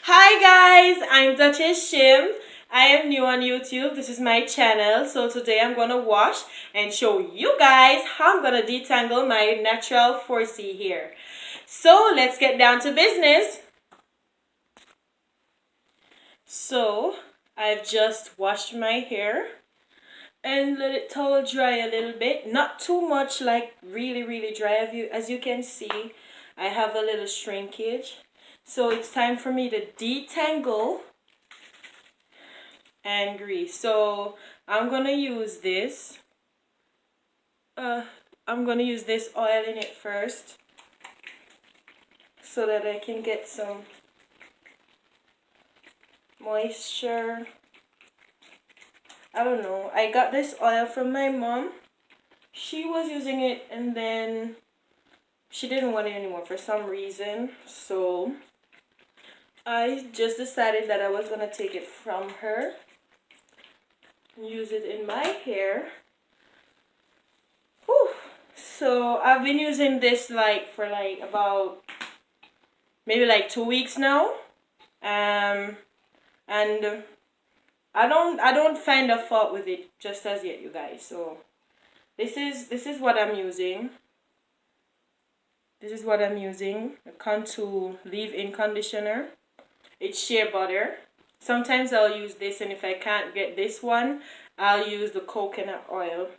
Hi guys, I'm Duchess Shim. I am new on YouTube. This is my channel. So today I'm gonna wash and show you guys how I'm gonna detangle my natural 4C hair. So let's get down to business. So I've just washed my hair and let it towel dry a little bit. Not too much, like really dry. As you can see, I have a little shrinkage. So it's time for me to detangle and grease. So I'm gonna use this. I'm gonna use this oil in it first, so that I can get some moisture. I don't know. I got this oil from my mom. She was using it and then she didn't want it anymore for some reason. So I just decided that I was gonna take it from her and use it in my hair. Whew. So I've been using this for about maybe 2 weeks now. And I don't find a fault with it just as yet, you guys. So this is what I'm using. This is what I'm using. A Contour leave-in conditioner. It's shea butter. Sometimes I'll use this, and if I can't get this one, I'll use the coconut oil.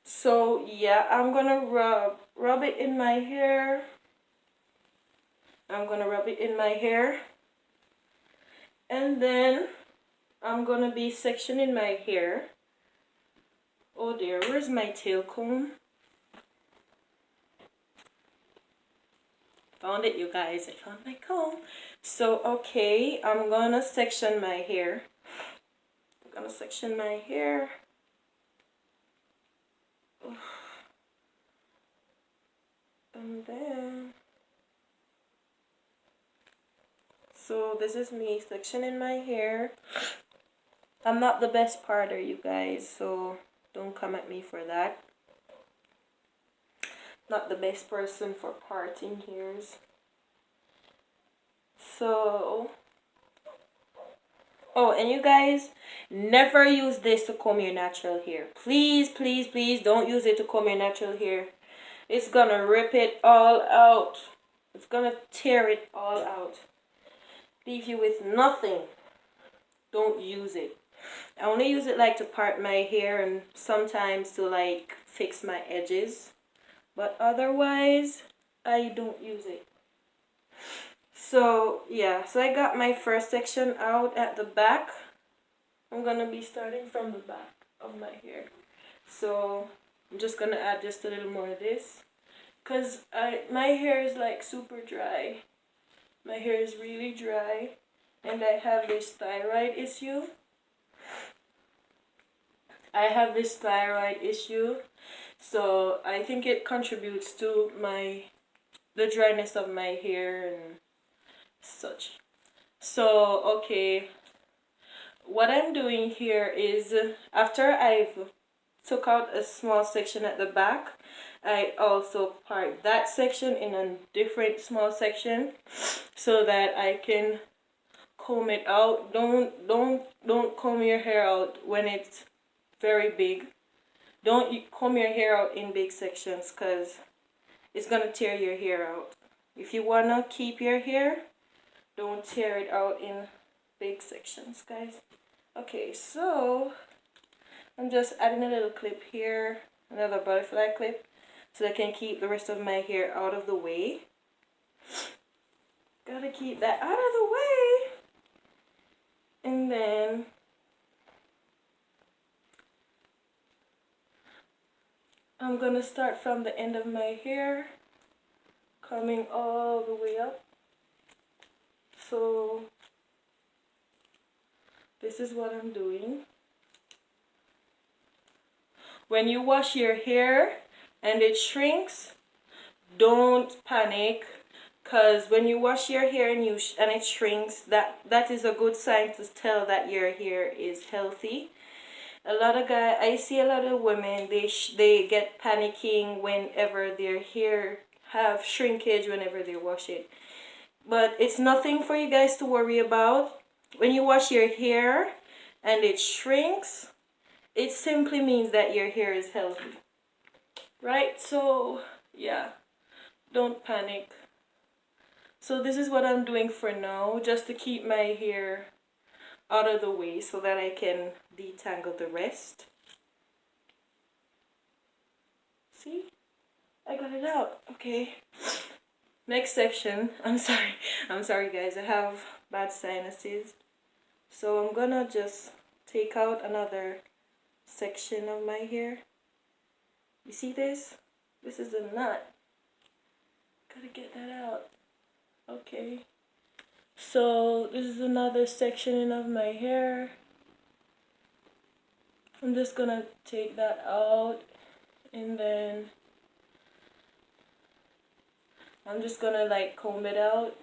So yeah, I'm gonna rub it in my hair. I'm gonna rub it in my hair, and then I'm gonna be sectioning my hair. Oh dear, where's my tail comb? Found it, you guys. I found my comb. So okay, I'm gonna section my hair. I'm gonna section my hair. And then, so this is me sectioning my hair. I'm not the best parter, you guys, so don't come at me for that. Not the best person for parting hairs. So, oh, and you guys, never use this to comb your natural hair. Please don't use it to comb your natural hair. It's gonna rip it all out. It's gonna tear it all out. Leave you with nothing. Don't use it. I only use it to part my hair and sometimes to fix my edges. But otherwise, I don't use it. So yeah, so I got my first section out at the back. I'm gonna be starting from the back of my hair. So I'm just gonna add just a little more of this, cause my hair is super dry. My hair is really dry, and I have this thyroid issue. So I think it contributes to the dryness of my hair and such. So okay, what I'm doing here is, after I've took out a small section at the back, I also part that section in a different small section so that I can comb it out. Don't comb your hair out when it's very big. Don't comb your hair out in big sections, because it's gonna tear your hair out. If you wanna keep your hair, don't tear it out in big sections, guys. Okay, so I'm just adding a little clip here, another butterfly clip, so I can keep the rest of my hair out of the way. Gotta keep that out of the way. And then I'm gonna start from the end of my hair, coming all the way up. So this is what I'm doing. When you wash your hair and it shrinks, don't panic, because when you wash your hair and it shrinks, that is a good sign to tell that your hair is healthy. I see a lot of women, they get panicking whenever their hair have shrinkage whenever they wash it. but it's nothing for you guys to worry about. When you wash your hair and it shrinks, it simply means that your hair is healthy, right? So yeah, don't panic. So this is what I'm doing for now, just to keep my hair out of the way so that I can detangle the rest. See, I got it out. Okay, next section. I'm sorry guys, I have bad sinuses, so I'm gonna just take out another section of my hair. You see this? This is a knot. Gotta get that out. Okay, so this is another section of my hair. I'm just gonna take that out, and then I'm just gonna like comb it out.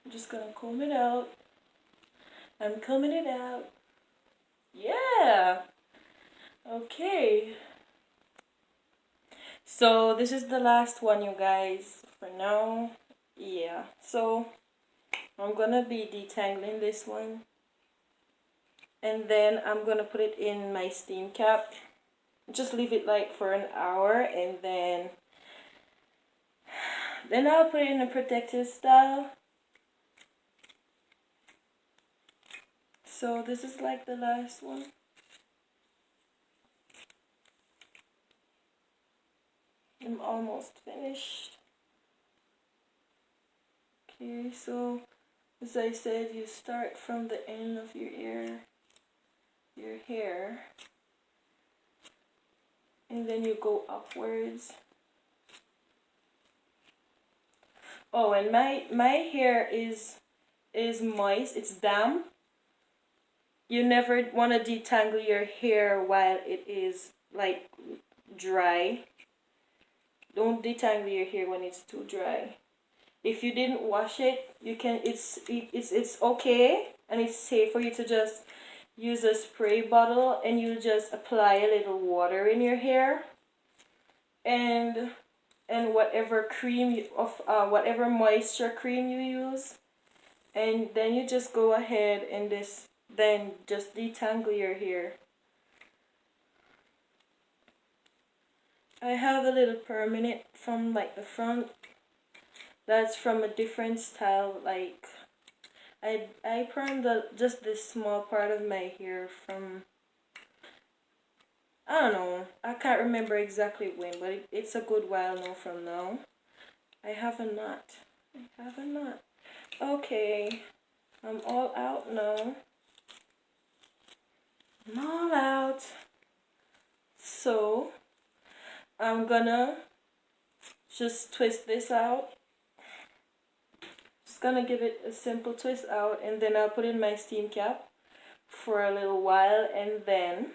I'm just gonna comb it out. I'm combing it out. Yeah. Okay. So this is the last one, you guys, for now. Yeah. So I'm gonna be detangling this one, and then I'm gonna put it in my steam cap. Just leave it like for an hour, and then I'll put it in a protective style. So this is like the last one. I'm almost finished. Okay, so as I said, you start from the end of your hair, and then you go upwards. Oh, and my hair is moist, it's damp. You never want to detangle your hair while it is like dry. Don't detangle your hair when it's too dry. If you didn't wash it, you can it's okay, and it's safe for you to just use a spray bottle and you just apply a little water in your hair, and whatever cream whatever moisture cream you use, and then you just go ahead and just detangle your hair. I have a little permanent from like the front. That's from a different style. Like I permed just this small part of my hair from, I don't know. I can't remember exactly when, but it's a good while now from now. I have a knot. I have a knot. Okay, I'm all out now. I'm all out. So I'm gonna just twist this out. Just gonna give it a simple twist out, and then I'll put in my steam cap for a little while, and then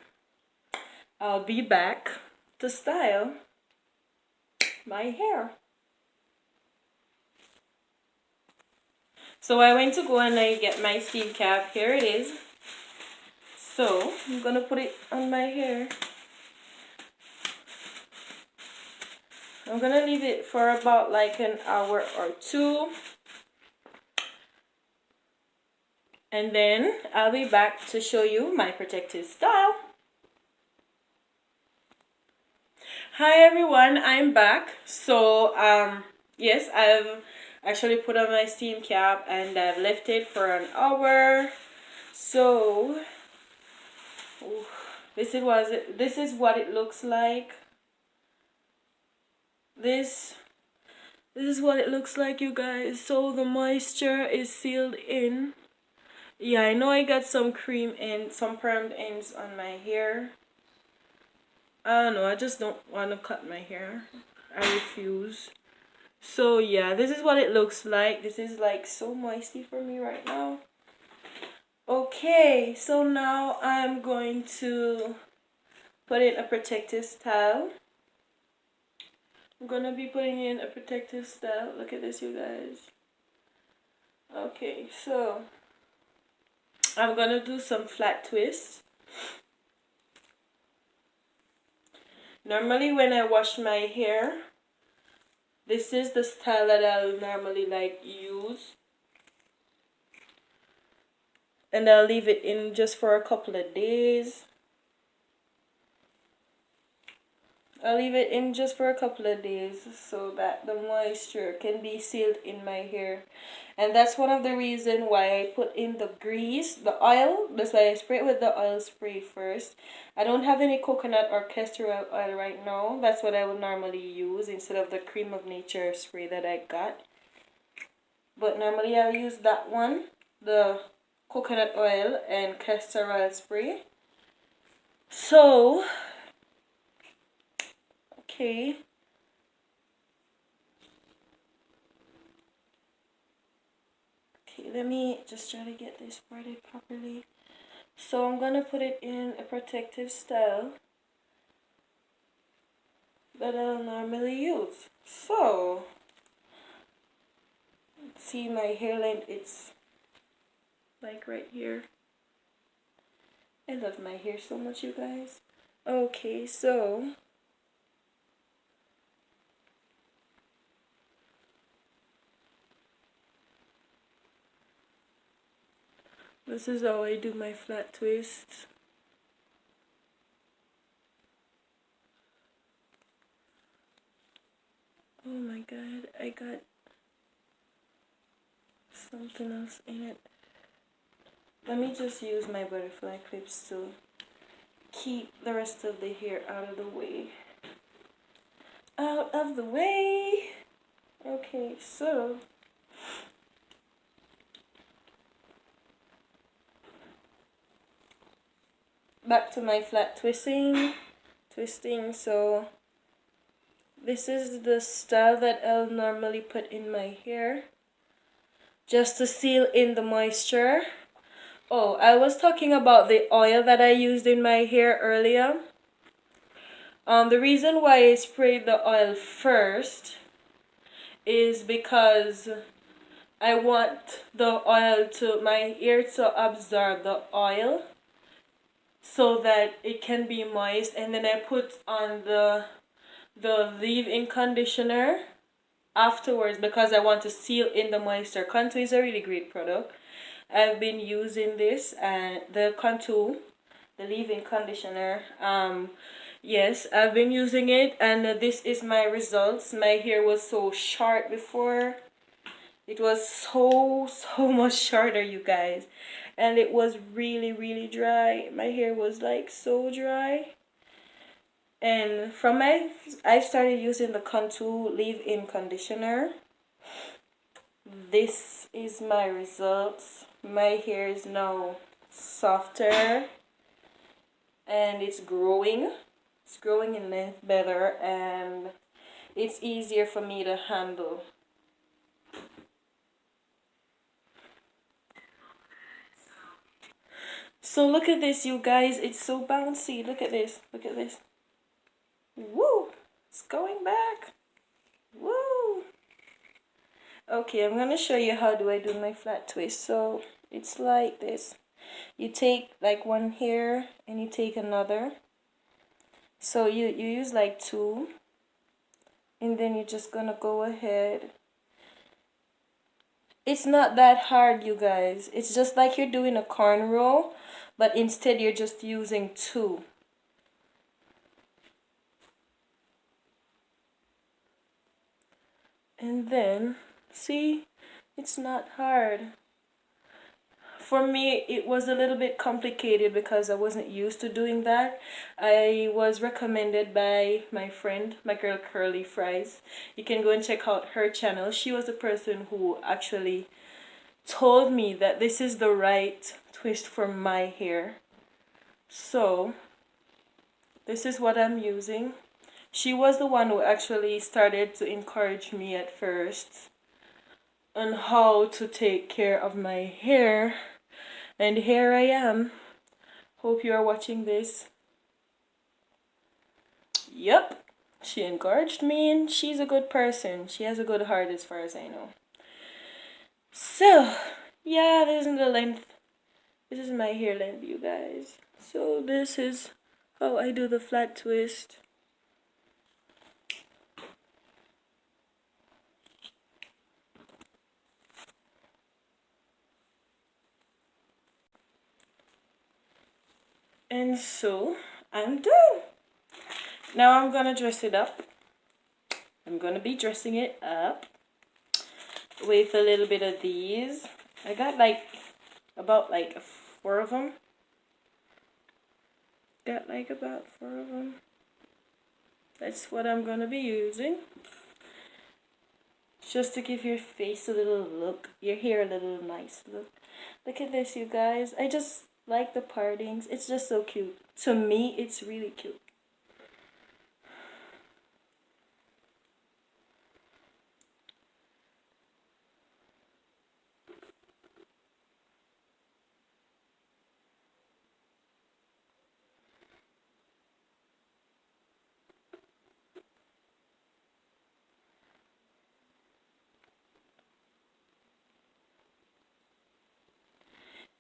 I'll be back to style my hair. So I went to go and I get my steam cap. Here it is. So I'm gonna put it on my hair. I'm gonna leave it for about like an hour or two, and then I'll be back to show you my protective style. Hi everyone, I'm back. So yes, I've actually put on my steam cap and I've left it for an hour. So this is what it looks like. This is what it looks like, you guys. So the moisture is sealed in. Yeah, I know I got some cream and some permed ends on my hair. I don't know, I just don't want to cut my hair. I refuse. So yeah, this is what it looks like. This is like so moisty for me right now. Okay, so now I'm going to put in a protective style. I'm gonna be putting in a protective style. Look at this, you guys. Okay, so I'm gonna do some flat twists. Normally when I wash my hair, This is the style that I'll normally like use. And I'll leave it in just for a couple of days. I'll leave it in just for a couple of days so that the moisture can be sealed in my hair. And that's one of the reasons why I put in the grease, the oil. That's why I spray it with the oil spray first. I don't have any coconut or castor oil right now. That's what I would normally use instead of the Creme of Nature spray that I got. But normally I'll use that one, the coconut oil and castor oil spray. So, okay. Okay, let me just try to get this parted properly. So I'm gonna put it in a protective style that I'll normally use. So, see my hair length, it's like right here. I love my hair so much, you guys. Okay, so this is how I do my flat twists. Oh my god, I got something else in it. Let me just use my butterfly clips to keep the rest of the hair out of the way. Out of the way! Okay, so back to my flat twisting. So this is the style that I'll normally put in my hair just to seal in the moisture. Oh, I was talking about the oil that I used in my hair earlier. The reason why I sprayed the oil first is because I want the oil to, my hair to absorb the oil so that it can be moist, and then I put on the leave-in conditioner afterwards because I want to seal in the moisture. Contour is a really great product. I've been using this and the Contour, the leave-in conditioner. Yes, I've been using it, and this is my results. My hair was so short before. It was so much shorter, you guys, and it was really dry. My hair was like so dry. And from I started using the Contour leave-in conditioner. This is my results. My hair is now softer and it's growing. It's growing in length better, and it's easier for me to handle. So look at this, you guys. It's so bouncy. Look at this. Look at this. Woo! It's going back. Woo! Okay, I'm gonna show you how do I do my flat twist. So it's like this. You take like one hair and you take another. So you use like two, and then you're just gonna go ahead. It's not that hard, you guys. It's just like you're doing a cornrow, but instead you're just using two. And then, see, it's not hard. For me, it was a little bit complicated because I wasn't used to doing that. I was recommended by my friend, my girl Curly Fries. You can go and check out her channel. She was the person who actually told me that this is the right twist for my hair. So, this is what I'm using. She was the one who actually started to encourage me at first on how to take care of my hair. And here I am. Hope you are watching this. Yep. She encouraged me, and she's a good person. She has a good heart as far as I know. So, yeah, this is the length. This is my hair length, you guys. So this is how I do the flat twist. And so I'm done. Now I'm gonna dress it up. I'm gonna be dressing it up with a little bit of these. I got like about like 4 of them. Got like about 4 of them. That's what I'm gonna be using. Just to give your face a little look, your hair a little nice look. Look at this, you guys. I just like the partings. It's just so cute. To me, it's really cute.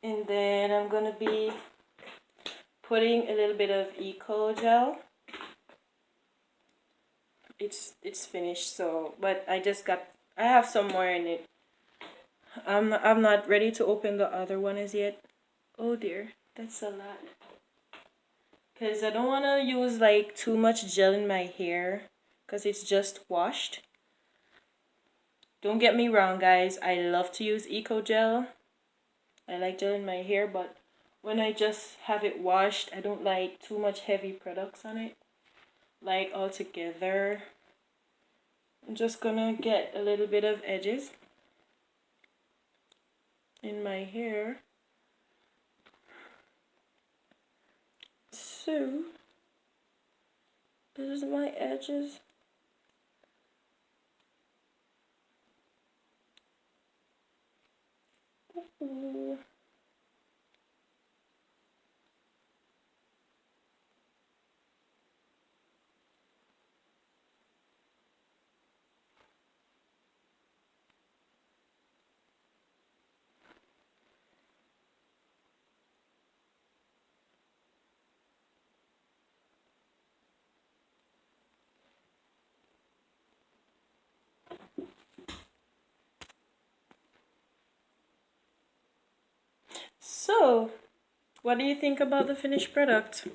And then I'm gonna be putting a little bit of eco gel. It's finished, so but I have some more in it. I'm not ready to open the other one as yet. Oh dear, that's a lot. Cause I don't wanna use like too much gel in my hair, cause it's just washed. Don't get me wrong, guys. I love to use eco gel. I like gel in my hair, but when I just have it washed, I don't like too much heavy products on it. Like all together. I'm just gonna get a little bit of edges in my hair. So, this is my edges. Ooh. So, what do you think about the finished product?